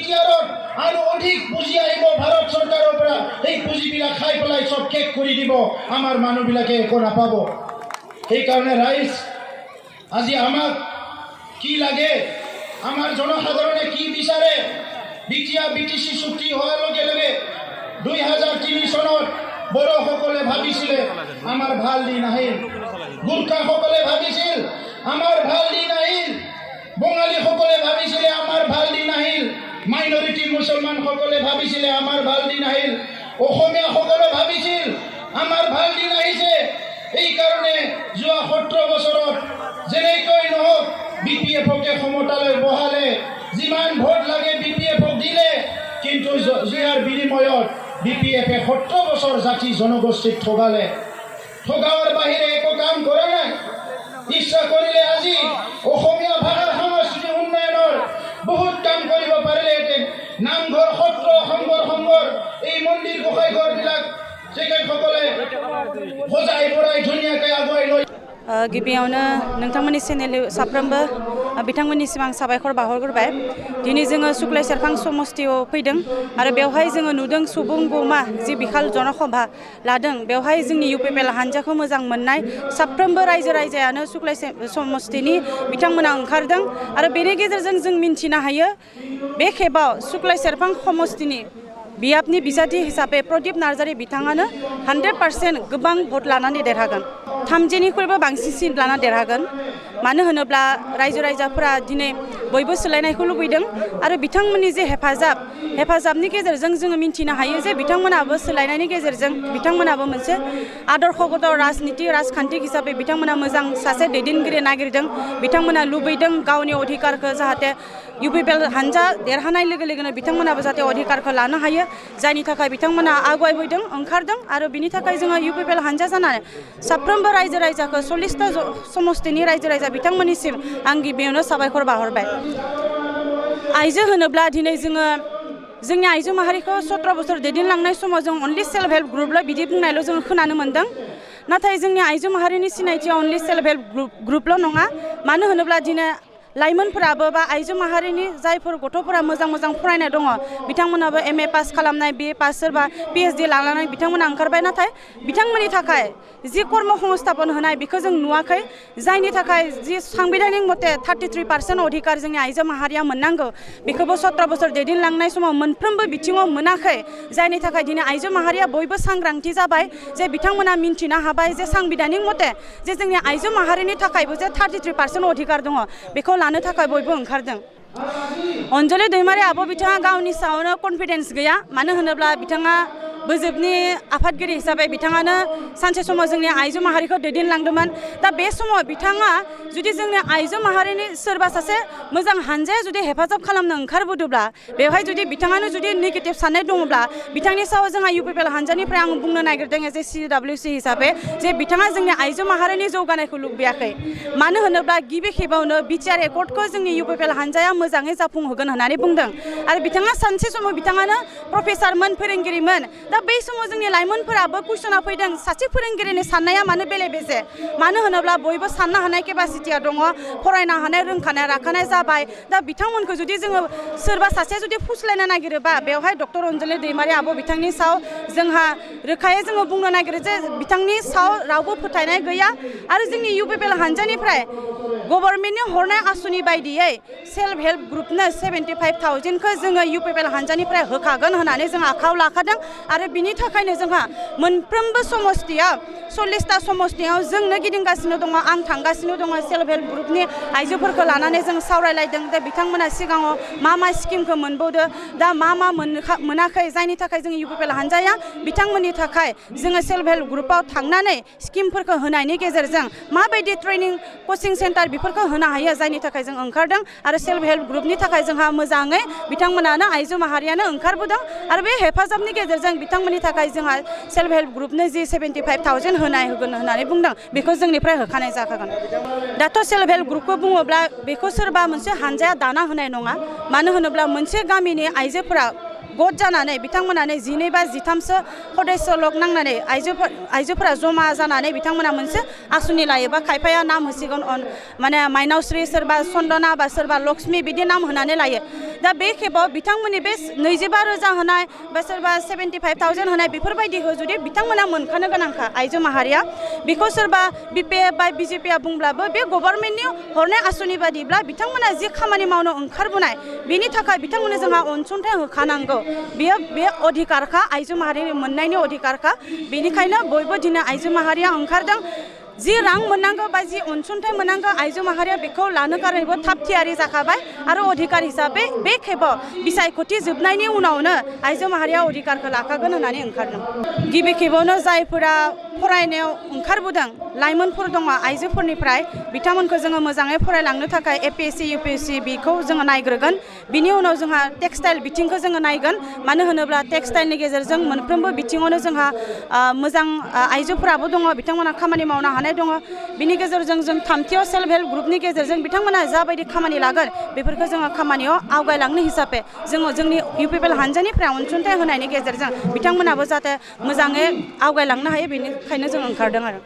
বিটিআৰত আৰু অধিক পুঁজি আহিব ভাৰত চৰকাৰৰ পৰা এই পুঁজিবিলাক খাই পেলাই চব শেষ কৰি দিব আমাৰ মানুহবিলাকে একো নাপাব সেইকাৰণে ৰাইজ আজি আমাক কি লাগে আমাৰ জনসাধাৰণে কি বিচাৰে বিটিচি চুক্তি হোৱাৰ লগে লগে 2003 চনত বড়োসকলে ভাবিছিলে আমাৰ ভাল দিন আহিল গোৰ্খাসকলে ভাবিছিল আমাৰ ভাল দিন আহিল বঙালীসকলে ভাবিছিলে আমাৰ ভাল দিন আহিল মাইনৰিটি মুছলমানসকলে ভাবিছিলে আমাৰ ভাল দিন আহিল অসমীয়াসকলে ভাবিছিল আমাৰ ভাল দিন আহিছে এই কাৰণে যোৱা 17 বছৰত যেনেকৈ নহওক বিপিএফকে ক্ষমতালৈ বহালে যিমান ভোট লাগে বিপিএফক দিলে কিন্তু ইয়াৰ বিনিময়ত বিপিএফে 17 বছৰ জাতি জনগোষ্ঠীক ঠগালে ঠগাৰ বাহিৰে একো কাম কৰা নাই ইচ্ছা কৰিলে আজি অসমীয়া ভাষাৰ সংস্কৃতি উন্নয়নৰ বহুত কাম কৰিব পাৰিলেহেঁতেন নামঘৰ সত্ৰ সংঘৰ এই মন্দিৰ গোসাঁইঘৰবিলাক তেখেতসকলে সজাই পৰাই ধুনীয়াকৈ আগুৱাই লৈ गिबियावनो नोंथांमोननि चेनेल साफ्रोमबो बिथांमोननिसिम आं साबायखर बावहरग्रोबाय दिनै जोङो सुक्लाय सेरफां समस्तियाव फैदों आरो बेवहाय जोङो नुदों सुबुं गौमा जि बिखाल जनसभा लादों बेवहाय जोंनि इउपिपिएल हानजाखौ मोजां मोननाय साफ्रोमबो रायजो राजायानो सुक्लाय समस्तिनि बिथांमोना ओंखारदों आरो बेनि गेजेरजों जों मिन्थिनो हायो बे खेबाव सुक्लाय सेरफां समस्तिनि बियाबनि बिजाथि हिसाबै प्रदीप नार्जारी बिथाङानो 100% गोबां भट लानानै देरहागोन 30निख्रुइबो बांसिन लाना देरहागोन मानो होनोब्ला रायजो राजाफोरा दिनै बयबो सोलायनायखौ लुबैदों आरो बिथांमोननि जे हेफाजाबनि गेजेरजों जोङो मिन्थिनो हायो जे बिथांमोनाबो सोलायनायनि गेजेरजों बिथांमोनाबो मोनसे आदर्शगत राजखान्थि हिसाबै बिथांमोना मोजां सासे दैदेनगिरि नागिरदों बिथांमोना लुबैदों गावनि अधिकारखौ जाहाथे इउपिपिएल हानजा देरहानाय लोगो लोगोनो बिथांमोनाबो जाहाथे अधिकारखौ लानो हायो जायनि थाखाय बिथांमोना आगुवायबोदों ओंखारदों आरो बिनि थाखाय जोङो इउपिपिएल हानजा जानानै साफ्रोमबो रायजो राजाखौ 40टा समस्तिनि रायजो राजा बिथांमोननिसिम आं गिबियावनो साबायखर बावहरबाय आइजो होनोब्ला दिनै जोङो जोंनि आइजो माहारिखौ 17 बोसोर दैदेनलांनाय समाव जों अनलि सेल्फ हेल्प ग्रुपल बिदि बुंनायल' जों खोनानो मोन्दों नाथाय जोंनि आइजो माहारिनि सिनायथिया अनलि सेल्फ हेल्प ग्रुपल' नङा मानो होनोब्ला दिनै लाइमोनफोराबो बा आइजो माहारिनि जायफोर गथ'फोरा मोजां फरायनाय दङ बिथांमोनाबो MA पास खालामनाय BA पास सोरबा PhD लानानै बिथांमोना ओंखारबाय नाथाय बिथांमोननि थाखाय जि कर्म संस्थापन होनाय बेखौ जों नुवाखै जायनि थाखाय जि सांबिधानिक मते 33% अधिकार जोंनि आइजो माहारिया मोननांगौ बेखौबो 17 बोसोर दैदेनलांनाय समाव मोनफ्रोमबो बिथिङाव मोनाखै जायनि थाखाय दिनै आइजो माहारिया बयबो सांग्रांथि जाबाय जे बिथांमोना मिन्थिनो हाबाय जे सांबिधानिक मते जे जोंनि आइजो माहारिनि थाखायबो जे 33% अधिकार दङ बेखौ लानो थाखाय बयबो ओंखारदों अनजलि दैमारी आब' बिथाङा गावनि सायावनो कनफिडेन्स गैया मानो होनोब्ला बिथाङा बोजोबनि आफादगिरि हिसाबै बिथाङानो सानसे समाव जोंनि आइजो माहारिखौ दैदेनलांदोंमोन दा बे समाव बिथाङा जुदि जोंनि आइजो माहारिनि सोरबा सासे मोजां हानजाया जुदि हेफाजाब खालामनो ओंखारबोदोंब्ला बेवहाय जुदि बिथाङानो जुदि नेगेटिभ साननाय दङब्ला बिथांनि सायाव जोंहा इउपिपिएल हानजानिफ्राय आं बुंनो नागिरदों एज ए CWC हिसाबै जे बिथाङा जोंनि आइजो माहारिनि जौगानायखौ लुबैयाखै मानो होनोब्ला गिबि खेबावनो बिटिआर एकर्डखौ जोंनि इउपिपिएल हानजाया मोजाङै जाफुंहोगोन होननानै बुंदों आरो बिथाङा सानसे समाव बिथाङानो प्रफेसारमोन फोरोंगिरिमोन दा बै समाव जोंनि लाइमोनफोराबो कुइसना फैदों सासे फोरोंगिरिनि साननाया मानो बेले बेजे मानो होनोब्ला बयबो साननो हानाय केपासिटिया दङ फरायनो हानाय रोंखानाय राखानाय जाबाय दा बिथांमोनखौ जुदि जोङो सोरबा सासे जुदि फुस्लायनो नागिरोबा बेवहाय डक्टर अनजलि दैमारी आब' बिथांनि सायाव जोंहा रोखायै जोङो बुंनो नागिरो जे बिथांनि सायाव रावबो फोथायनाय गैया आरो जोंनि इउपिपिएल हानजानिफ्राय गभर्नमेन्टनि हरनाय आसुनि बायदियै सेल्फ हेल्प ग्रुपनो 75,000खौ जोङो इउपिपिएल हानजानिफ्राय होखागोन होननानै जों आखायाव लाखादों आरो बिनि थाखायनो जोंहा मोनफ्रोमबो समस्तियाव 40टा समस्तियाव जोंनो गिदिंगासिनो दङ आं थांगासिनो दङ सेल्फ हेल्प ग्रुपनि आइजोफोरखौ लानानै जों सावरायलायदों दा बिथांमोना सिगाङाव मा स्किमखौ मोनबावदो दा मा मोनाखै जायनि थाखाय जों इउपिपिएल हानजाया बिथांमोननि थाखाय जोङो सेल्फ हेल्प ग्रुपाव थांनानै स्किमफोरखौ होनायनि गेजेरजों माबायदि ट्रेनिं कचिं सेन्टार बेफोरखौ होनो हायो जायनि थाखाय जों ओंखारदों आरो सेल्फ हेल्प ग्रुपनि थाखाय जोंहा मोजाङै बिथांमोनानो आइजो माहारियानो ओंखारबोदों आरो बे हेफाजाबनि गेजेरजों बिथांमोननि थाखाय जोंहा सेल्फ हेल्प ग्रुपनो जि 75,000 होगोन होननानै बुंदों बेखौ जोंनिफ्राय होखानाय जाखागोन दाथ' सेल्फ हेल्प ग्रुपखौ बुङोब्ला बेखौ सोरबा मोनसे हानजाया दाना होनाय नङा मानो होनोब्ला मोनसे गामिनि आइजोफोरा गट जानानै बिथांमोनानो 12 बा 13सो सदस्य लग नांनानै आइजोफोरा जमा जानानै बिथांमोना मोनसे आसुनि लायोबा खायफाया नाम होसिगोन माने माइनावश्री सोरबा चन्दना बा सोरबा लक्ष्मी बिदि नाम होनानै लायो दा बे खेबाव बिथांमोननि बे 25,000 होनाय बा सोरबा 75,000 होनाय बेफोरबायदिखौ जुदि बिथांमोना मोनखानो गोनांखा आइजो माहारिया बेखौ सोरबा बिपिएफ बा बिजेपिआ बुंब्लाबो बे गभर्नमेन्टनि हरनाय आसनि बादिब्ला बिथांमोना जि खामानि मावनो ओंखारबोनाय बेनि थाखाय बिथांमोननो जोंहा अनसुंथाइ होखानांगौ बेयो बे अधिकारखा आइजो माहारिनि मोननायनि अधिकारखा बेनिखायनो बयबो दिनै आइजो माहारिया ओंखारदों जि रां मोननांगौ बा जि अनसुंथाइ मोननांगौ आइजो माहारिया बेखौ लानो कारैबो थाब थियारि जाखाबाय आरो अधिकार हिसाबै बे खेबाव बिसायख'थि जोबनायनि उनावनो आइजो माहारिया अधिकारखौ लाखागोन होननानै ओंखारदों गिबि खेबावनो जायफोरा फरायनायाव ओंखारबोदों लाइमोनफोर दङ आइजोफोरनिफ्राय बिथांमोनखौ जोङो मोजाङै फरायलांनो थाखाय एपिएससि इउपिएससि बेखौ जोङो नायग्रोगोन बिनि उनाव जोंहा टेक्सटाइल बिथिंखौ जोङो नायगोन मानो होनोब्ला टेक्सटाइलनि गेजेरजों मोनफ्रोमबो बिथिङावनो जोंहा मोजां आइजोफोराबो दङ बिथांमोना खामानि मावनो हानाय दङ बिनि गेजेरजों जों थामथियाव सेल्फ हेल्प ग्रुपनि गेजेरजों बिथांमोना जाबायदि खामानि लागोन बेफोरखौ जोङो खामानियाव आवगायलांनो हिसाबै जोङो जोंनि इउपिपिएल हानजानिफ्राय अनसुंथाइ होनायनि गेजेरजों बिथांमोनाबो जाहाथे मोजाङै आवगायलांनो हायो बेनिखायनो जों ओंखारदों आरो